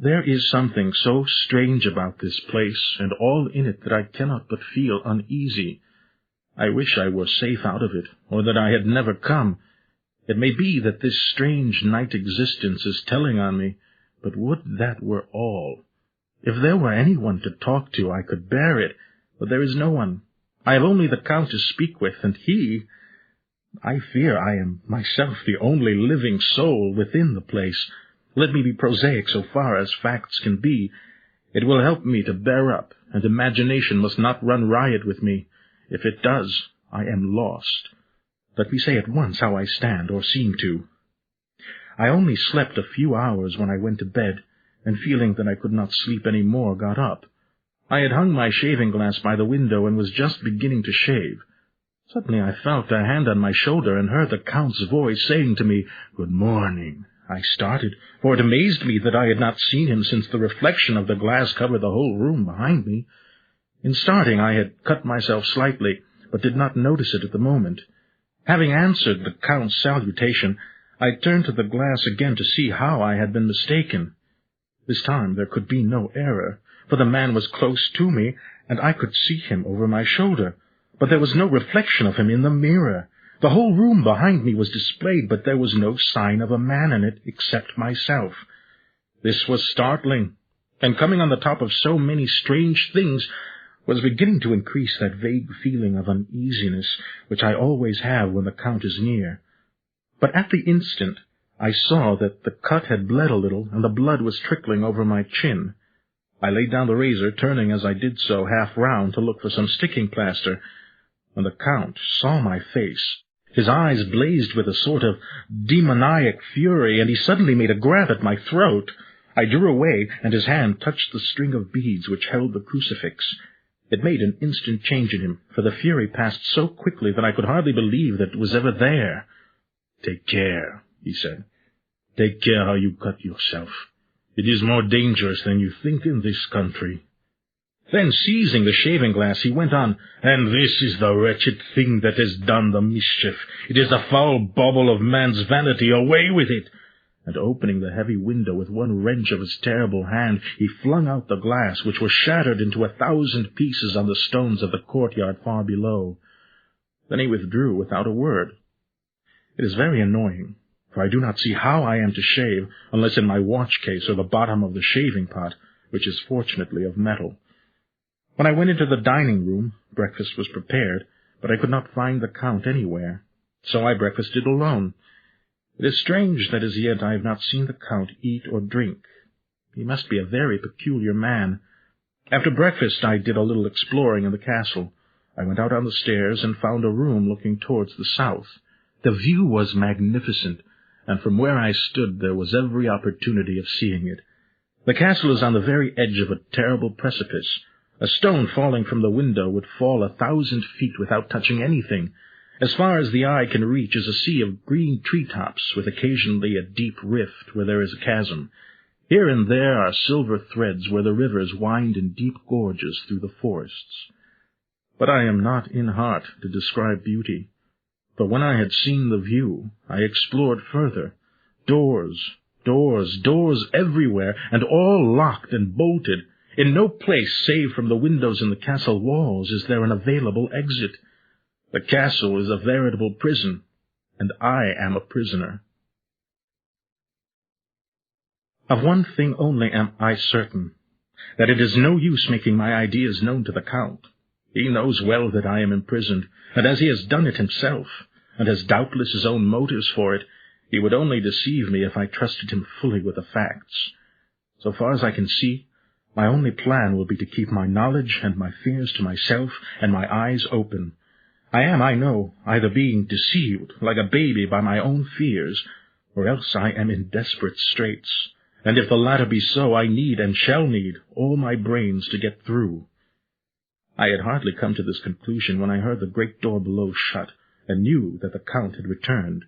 There is something so strange about this place, and all in it, that I cannot but feel uneasy. I wish I were safe out of it, or that I had never come. It may be that this strange night existence is telling on me, but would that were all. If there were anyone to talk to, I could bear it, but there is no one. I have only the Count to speak with, and I fear I am myself the only living soul within the place. Let me be prosaic so far as facts can be. It will help me to bear up, and imagination must not run riot with me. If it does, I am lost. Let me say at once how I stand, or seem to. I only slept a few hours when I went to bed, and feeling that I could not sleep any more, got up. I had hung my shaving-glass by the window, and was just beginning to shave. Suddenly I felt a hand on my shoulder, and heard the Count's voice saying to me, "Good morning." I started, for it amazed me that I had not seen him since the reflection of the glass covered the whole room behind me. In starting I had cut myself slightly, but did not notice it at the moment. Having answered the Count's salutation, I turned to the glass again to see how I had been mistaken. This time there could be no error, for the man was close to me, and I could see him over my shoulder, but there was no reflection of him in the mirror. The whole room behind me was displayed, but there was no sign of a man in it except myself. This was startling, and coming on the top of so many strange things, was beginning to increase that vague feeling of uneasiness which I always have when the Count is near. But at the instant I saw that the cut had bled a little, and the blood was trickling over my chin. I laid down the razor, turning as I did so half round to look for some sticking plaster. When the Count saw my face, his eyes blazed with a sort of demoniac fury, and he suddenly made a grab at my throat. I drew away, and his hand touched the string of beads which held the crucifix. It made an instant change in him, for the fury passed so quickly that I could hardly believe that it was ever there. "Take care," he said. "Take care how you cut yourself. It is more dangerous than you think in this country." Then, seizing the shaving-glass, he went on, "And this is the wretched thing that has done the mischief. It is the foul bauble of man's vanity. Away with it!" And opening the heavy window with one wrench of his terrible hand, he flung out the glass, which was shattered into 1,000 pieces on the stones of the courtyard far below. Then he withdrew without a word. It is very annoying, for I do not see how I am to shave, unless in my watch-case or the bottom of the shaving-pot, which is fortunately of metal. When I went into the dining-room, breakfast was prepared, but I could not find the Count anywhere, so I breakfasted alone. It is strange that as yet I have not seen the Count eat or drink. He must be a very peculiar man. After breakfast I did a little exploring in the castle. I went out on the stairs and found a room looking towards the south. The view was magnificent, and from where I stood there was every opportunity of seeing it. The castle is on the very edge of a terrible precipice. A stone falling from the window would fall 1,000 feet without touching anything. As far as the eye can reach is a sea of green tree-tops, with occasionally a deep rift where there is a chasm. Here and there are silver threads where the rivers wind in deep gorges through the forests. But I am not in heart to describe beauty, for when I had seen the view, I explored further. Doors, doors, doors everywhere, and all locked and bolted. In no place, save from the windows in the castle walls, is there an available exit. The castle is a veritable prison, and I am a prisoner. Of one thing only am I certain, that it is no use making my ideas known to the Count. He knows well that I am imprisoned, and as he has done it himself, and has doubtless his own motives for it, he would only deceive me if I trusted him fully with the facts. So far as I can see, my only plan will be to keep my knowledge and my fears to myself, and my eyes open. I am, I know, either being deceived like a baby by my own fears, or else I am in desperate straits, and if the latter be so, I need and shall need all my brains to get through. I had hardly come to this conclusion when I heard the great door below shut, and knew that the Count had returned.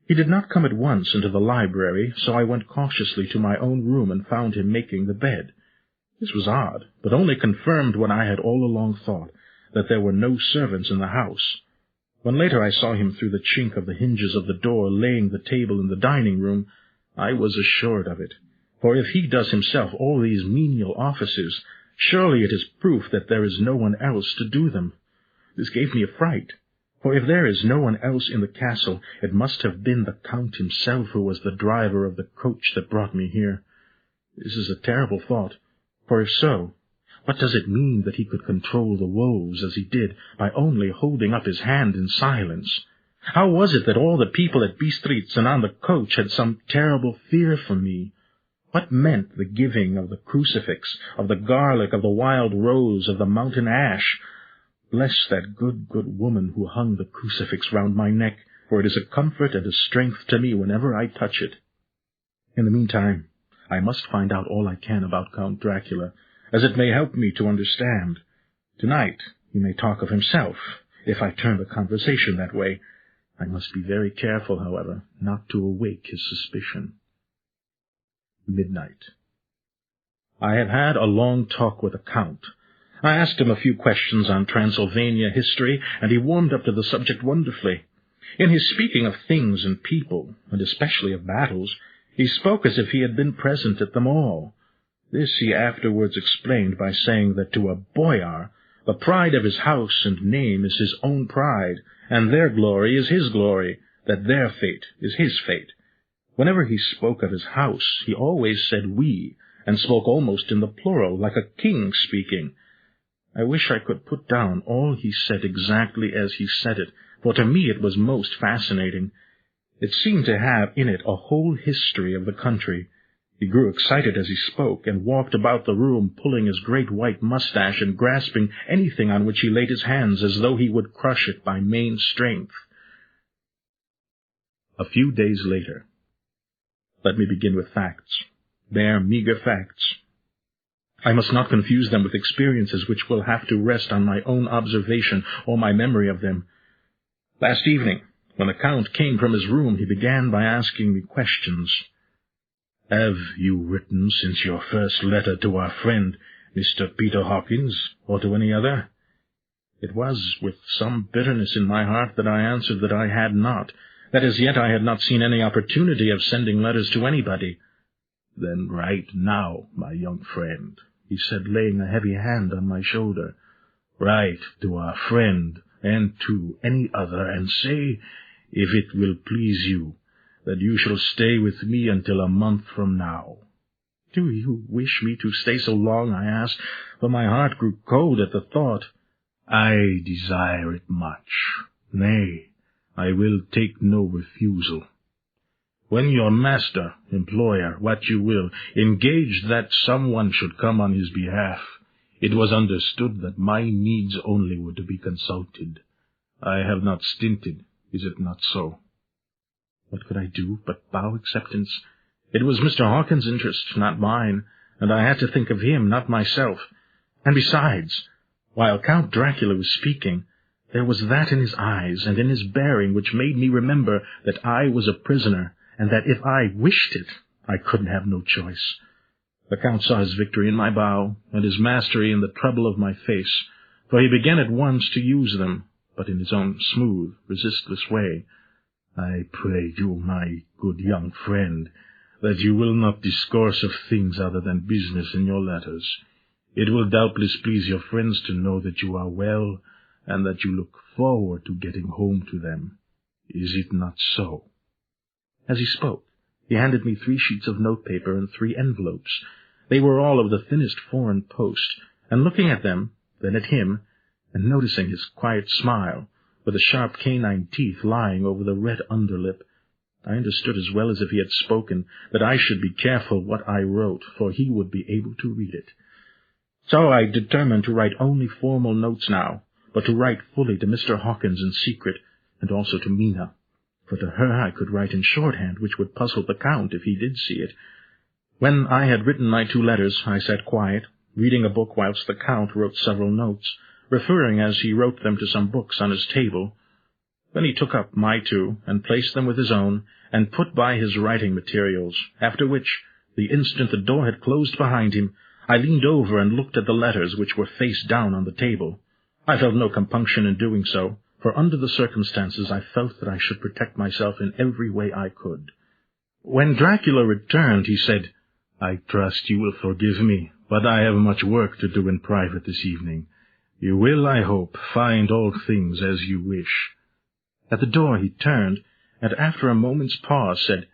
He did not come at once into the library, so I went cautiously to my own room and found him making the bed. This was odd, but only confirmed what I had all along thought, that there were no servants in the house. When later I saw him through the chink of the hinges of the door laying the table in the dining-room, I was assured of it, For if he does himself all these menial offices, surely it is proof that there is no one else to do them. This gave me a fright, for if there is no one else in the castle, it must have been the Count himself who was the driver of the coach that brought me here. This is a terrible thought, for if so, what does it mean that he could control the wolves as he did by only holding up his hand in silence? How was it that all the people at Bistritz and on the coach had some terrible fear for me? What meant the giving of the crucifix, of the garlic, of the wild rose, of the mountain ash? Bless that good woman who hung the crucifix round my neck, for it is a comfort and a strength to me whenever I touch it. In the meantime, I must find out all I can about Count Dracula, as it may help me to understand. Tonight he may talk of himself, if I turn the conversation that way. I must be very careful, however, not to awake his suspicion. Midnight. I have had a long talk with the Count. I asked him a few questions on Transylvania history, and he warmed up to the subject wonderfully. In his speaking of things and people, and especially of battles, he spoke as if he had been present at them all. This he afterwards explained by saying that to a boyar, the pride of his house and name is his own pride, and their glory is his glory, that their fate is his fate. Whenever he spoke of his house, he always said we, and spoke almost in the plural, like a king speaking. I wish I could put down all he said exactly as he said it, for to me it was most fascinating. It seemed to have in it a whole history of the country. He grew excited as he spoke, and walked about the room pulling his great white mustache and grasping anything on which he laid his hands as though he would crush it by main strength. A few days later. Let me begin with facts, bare, meager facts. I must not confuse them with experiences which will have to rest on my own observation or my memory of them. Last evening, when the Count came from his room, he began by asking me questions. "Have you written since your first letter to our friend, Mr. Peter Hawkins, or to any other?" It was with some bitterness in my heart that I answered that I had not, that as yet I had not seen any opportunity of sending letters to anybody. "Then write now, my young friend," he said, laying a heavy hand on my shoulder. "Write to our friend and to any other, and say, if it will please you, that you shall stay with me until a month from now." "Do you wish me to stay so long?" I asked, for my heart grew cold at the thought. "I desire it much. Nay, I will take no refusal. When your master, employer, what you will, engaged that someone should come on his behalf, it was understood that my needs only were to be consulted. I have not stinted, is it not so?" What could I do but bow acceptance? It was Mr. Hawkins' interest, not mine, and I had to think of him, not myself. And besides, while Count Dracula was speaking, there was that in his eyes and in his bearing which made me remember that I was a prisoner, and that if I wished it, I could have no choice. The Count saw his victory in my bow, and his mastery in the trouble of my face, for he began at once to use them, but in his own smooth, resistless way. "I pray you, my good young friend, that you will not discourse of things other than business in your letters. It will doubtless please your friends to know that you are well, and that you look forward to getting home to them. Is it not so?" As he spoke, he handed me 3 sheets of notepaper and 3 envelopes. They were all of the thinnest foreign post, and looking at them, then at him, and noticing his quiet smile, with the sharp canine teeth lying over the red underlip, I understood as well as if he had spoken that I should be careful what I wrote, for he would be able to read it. So I determined to write only formal notes now, but to write fully to Mr. Hawkins in secret, and also to Mina, for to her I could write in shorthand, which would puzzle the Count if he did see it. When I had written my 2 letters, I sat quiet, reading a book whilst the Count wrote several notes, referring as he wrote them to some books on his table. Then he took up my 2 and placed them with his own, and put by his writing materials, after which, the instant the door had closed behind him, I leaned over and looked at the letters which were face down on the table. I felt no compunction in doing so, for under the circumstances I felt that I should protect myself in every way I could. When Dracula returned, he said, I trust you will forgive me, but I have much work to do in private this evening. You will, I hope, find all things as you wish." At the door he turned, and after a moment's pause said,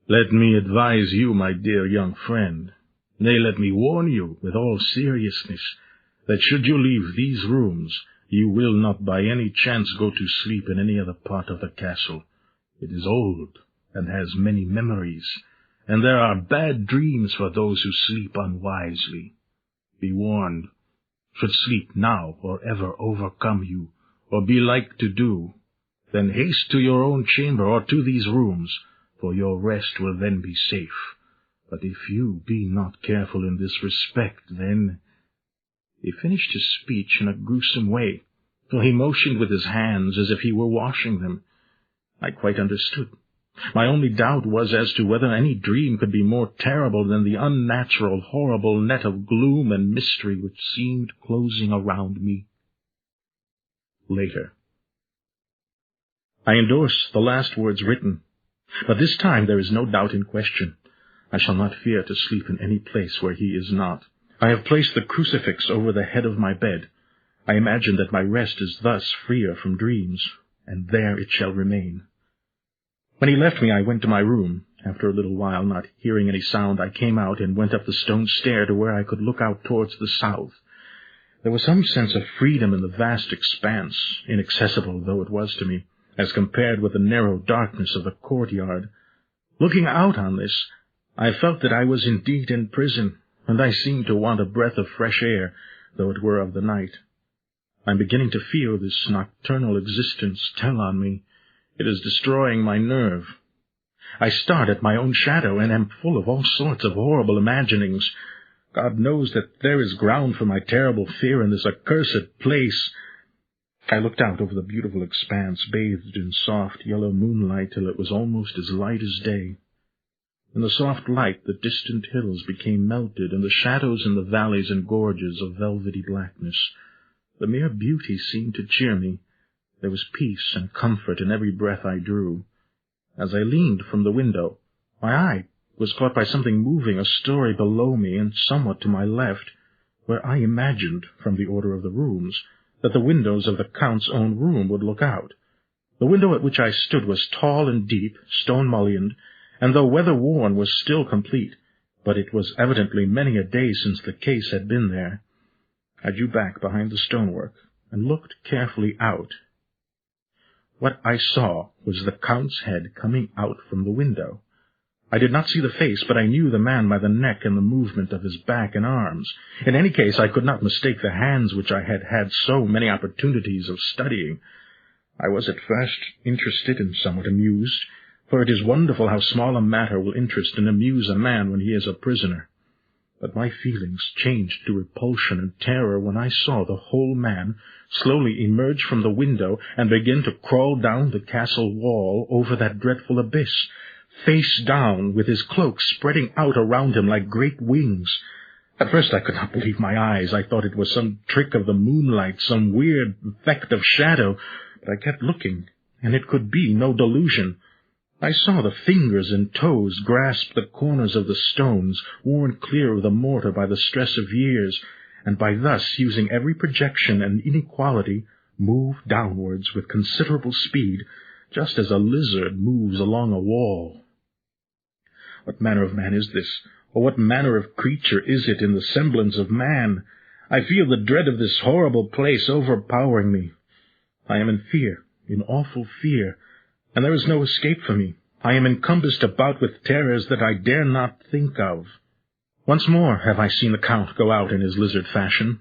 "Let me advise you, my dear young friend, nay, let me warn you with all seriousness, that should you leave these rooms, you will not by any chance go to sleep in any other part of the castle. It is old, and has many memories, and there are bad dreams for those who sleep unwisely. Be warned. Should sleep now or ever overcome you, or be like to do, then haste to your own chamber or to these rooms, for your rest will then be safe. But if you be not careful in this respect, then—" He finished his speech in a gruesome way, for he motioned with his hands as if he were washing them. I quite understood. My only doubt was as to whether any dream could be more terrible than the unnatural, horrible net of gloom and mystery which seemed closing around me. Later. I endorse the last words written, but this time there is no doubt in question. I shall not fear to sleep in any place where he is not. I have placed the crucifix over the head of my bed. I imagine that my rest is thus freer from dreams, and there it shall remain. When he left me, I went to my room. After a little while, not hearing any sound, I came out and went up the stone stair to where I could look out towards the south. There was some sense of freedom in the vast expanse, inaccessible though it was to me, as compared with the narrow darkness of the courtyard. Looking out on this, I felt that I was indeed in prison, and I seemed to want a breath of fresh air, though it were of the night. I am beginning to feel this nocturnal existence tell on me. It is destroying my nerve. I start at my own shadow, and am full of all sorts of horrible imaginings. God knows that there is ground for my terrible fear in this accursed place. I looked out over the beautiful expanse, bathed in soft yellow moonlight, till it was almost as light as day. In the soft light the distant hills became melted, and the shadows in the valleys and gorges of velvety blackness. The mere beauty seemed to cheer me. There was peace and comfort in every breath I drew. As I leaned from the window, my eye was caught by something moving a story below me and somewhat to my left, where I imagined, from the order of the rooms, that the windows of the Count's own room would look out. The window at which I stood was tall and deep, stone-mullioned, and though weather-worn was still complete, but it was evidently many a day since the case had been there. I drew back behind the stonework and looked carefully out. What I saw was the Count's head coming out from the window. I did not see the face, but I knew the man by the neck and the movement of his back and arms. In any case, I could not mistake the hands which I had had so many opportunities of studying. I was at first interested and somewhat amused, for it is wonderful how small a matter will interest and amuse a man when he is a prisoner. But my feelings changed to repulsion and terror when I saw the whole man slowly emerge from the window and begin to crawl down the castle wall over that dreadful abyss, face down, with his cloak spreading out around him like great wings. At first I could not believe my eyes. I thought it was some trick of the moonlight, some weird effect of shadow, but I kept looking, and it could be no delusion. I saw the fingers and toes grasp the corners of the stones, worn clear of the mortar by the stress of years, and by thus using every projection and inequality, move downwards with considerable speed, just as a lizard moves along a wall. What manner of man is this, or what manner of creature is it in the semblance of man? I feel the dread of this horrible place overpowering me. I am in fear, in awful fear, and there is no escape for me. I am encompassed about with terrors that I dare not think of. Once more have I seen the Count go out in his lizard fashion.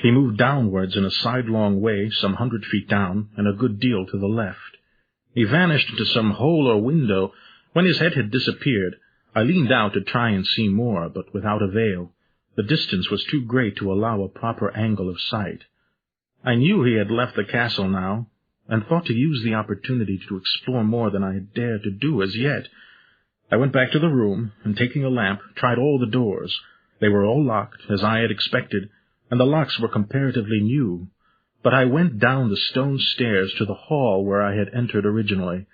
He moved downwards in a sidelong way, some 100 feet down, and a good deal to the left. He vanished into some hole or window. When his head had disappeared, I leaned out to try and see more, but without avail. The distance was too great to allow a proper angle of sight. I knew he had left the castle now, and thought to use the opportunity to explore more than I had dared to do as yet. I went back to the room, and taking a lamp, tried all the doors. They were all locked, as I had expected, and the locks were comparatively new. But I went down the stone stairs to the hall where I had entered originally,